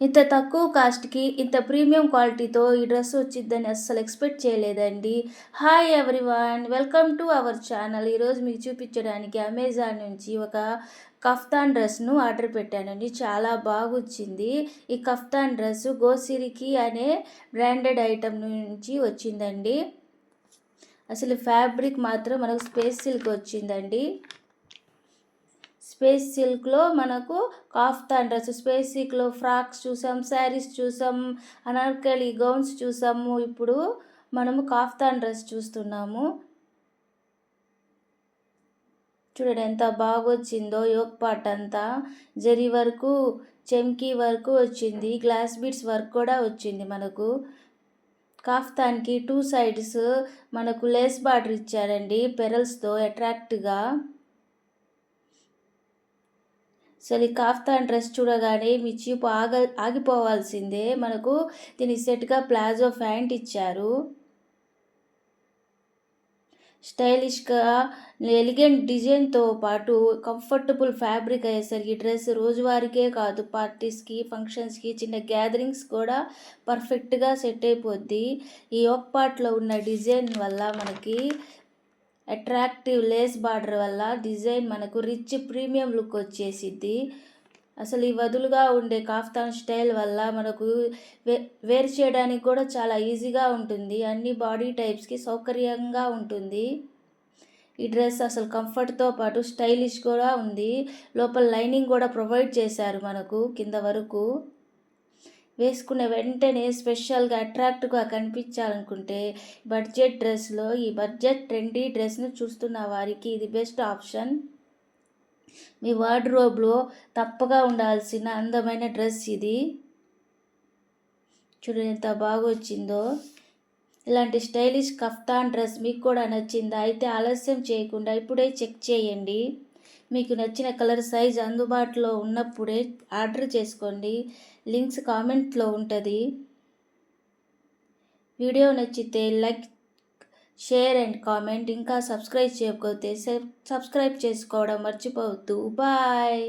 ఇంత తక్కువ కాస్ట్‌కి ఇంత ప్రీమియం క్వాలిటీతో ఈ డ్రెస్ వచ్చిద్దని అస్సలు ఎక్స్‌పెక్ట్ చేయలేదండి. Hi everyone! Welcome to our channel. ఈరోజు మీకు చూపించడానికి అమెజాన్ నుంచి ఒక కఫ్తాన్ డ్రెస్‌ను ఆర్డర్ పెట్టానండి. చాలా బాగొచ్చింది. ఈ కఫ్తాన్ డ్రెస్ గోసిరికి అనే బ్రాండెడ్ ఐటెమ్ నుంచి వచ్చిందండి. అసలు ఫ్యాబ్రిక్ మాత్రం మనకు స్పేస్ సిల్క్ వచ్చిందండి. స్పేస్ సిల్క్లో మనకు కాఫ్తాన్ డ్రెస్, స్పేస్ సిల్క్లో ఫ్రాక్స్ చూసాం, శారీస్ చూసాం, అనార్కలి గౌన్స్ చూసాము. ఇప్పుడు మనము కాఫ్తాన్ డ్రెస్ చూస్తున్నాము. చూడండి ఎంత బాగొచ్చిందో. యోక్ పార్ట్ అంతా జరీ వరకు, చెమ్కీ వరకు వచ్చింది. గ్లాస్ బీడ్స్ వర్క్ కూడా వచ్చింది మనకు. కాఫ్తాన్కి 2 సైడ్స్ మనకు లేస్ బార్డర్ ఇచ్చారండి పెరల్స్తో అట్రాక్ట్గా. అసలు ఈ కాఫ్తాన్ డ్రెస్ చూడగానే మీ చూపు ఆగిపోవాల్సిందే. మనకు దీనికి సెట్గా ప్లాజో ప్యాంట్ ఇచ్చారు. స్టైలిష్గా ఎలిగెంట్ డిజైన్తో పాటు కంఫర్టబుల్ ఫ్యాబ్రిక్ అయ్యేసరికి డ్రెస్ రోజువారీకే కాదు, పార్టీస్కి, ఫంక్షన్స్కి, చిన్న గ్యాదరింగ్స్ కూడా పర్ఫెక్ట్గా సెట్ అయిపోద్ది. ఈ యోక్ పార్ట్లో ఉన్న డిజైన్ వల్ల మనకి అట్రాక్టివ్ లేస్ బార్డర్ వల్ల డిజైన్ మనకు రిచ్ ప్రీమియం లుక్ వచ్చేసిద్ది. అసలు ఈ వదులుగా ఉండే కాఫ్తాన్ స్టైల్ వల్ల మనకు వేర్ చేయడానికి కూడా చాలా ఈజీగా ఉంటుంది. అన్ని బాడీ టైప్స్కి సౌకర్యంగా ఉంటుంది. ఈ డ్రెస్ అసలు కంఫర్ట్తో పాటు స్టైలిష్ కూడా ఉంది. లోపల లైనింగ్ కూడా ప్రొవైడ్ చేశారు మనకు కింద వరకు. వేసుకున్న వెంటనే స్పెషల్గా అట్రాక్ట్గా కనిపించాలనుకుంటే బడ్జెట్ డ్రెస్లో ఈ బడ్జెట్ ట్రెండీ డ్రెస్ను చూస్తున్న వారికి ఇది బెస్ట్ ఆప్షన్. మీ వార్డ్రోబ్లో తప్పగా ఉండాల్సిన అందమైన డ్రెస్ ఇది. చూడండి ఎంత బాగొచ్చిందో. ఇలాంటి స్టైలిష్ కఫ్తాన్ డ్రెస్ మీకు కూడా నచ్చిందా? అయితే ఆలస్యం చేయకుండా ఇప్పుడే చెక్ చేయండి. మీకు నచ్చిన కలర్ సైజ్ అందుబాటులో ఉన్నప్పుడే ఆర్డర్ చేసుకోండి. లింక్స్ కామెంట్లో ఉంటుంది. వీడియో నచ్చితే లైక్, షేర్ అండ్ కామెంట్. ఇంకా సబ్స్క్రైబ్ చేయకపోతే సబ్స్క్రైబ్ చేసుకోవడం మర్చిపోవద్దు. బాయ్.